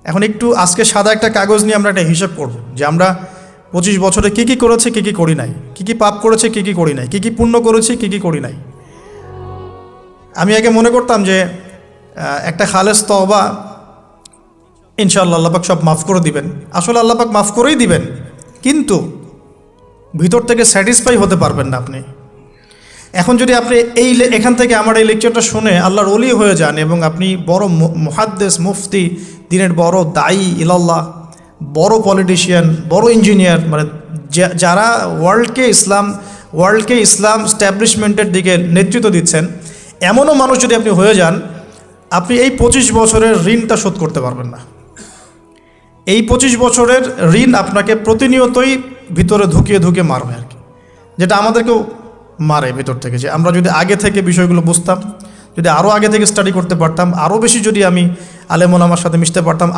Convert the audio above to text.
এখন একটু আজকে সাদা একটা কাগজ নিয়ে আমরা একটা হিসাব করব যে আমরা 25 বছরে কী কী করেছি, কী কী করি নাই, কী কী পাপ করেছি, কী কী করি নাই, কী কী পুণ্য করেছি, কী কী করি নাই। আমি আগে মনে করতাম যে একটা খালেস তওবা ইনশাআল্লাহ আল্লাহ পাক সব মাফ করে দিবেন। আসলে আল্লাহ পাক মাফ করেই দিবেন, কিন্তু ভিতর থেকে স্যাটিসফাই হতে পারবেন না আপনি। এখন যদি আপনি এখান থেকে আমার এই লেকচারটা শুনে আল্লাহর ওলি হয়ে যান এবং আপনি বড় মুহাদ্দিস, মুফতি, দিনের বড় দায়ী ইলাল্লাহ, বড় পলিটিশিয়ান, বড় ইঞ্জিনিয়ার, মানে যারা ওয়ার্ল্ডকে ইসলাম স্ট্যাবলিশমেন্টের দিকে নেতৃত্ব দিচ্ছেন, এমনও মানুষ যদি আপনি হয়ে যান, আপনি এই 25 বছরের ঋণটা শোধ করতে পারবেন না। এই 25 বছরের ঋণ আপনাকে প্রতিনিয়তই ভিতরে ধুকিয়ে মারবে আর কি, যেটা আমাদেরকেও মারে ভেতর থেকে। যে আমরা যদি আগে থেকে বিষয়গুলো বুঝতাম, যদি আরও আগে থেকে স্টাডি করতে পারতাম, আরও বেশি যদি আমি আলেম ওলামার সাথে মিশতে পারতাম,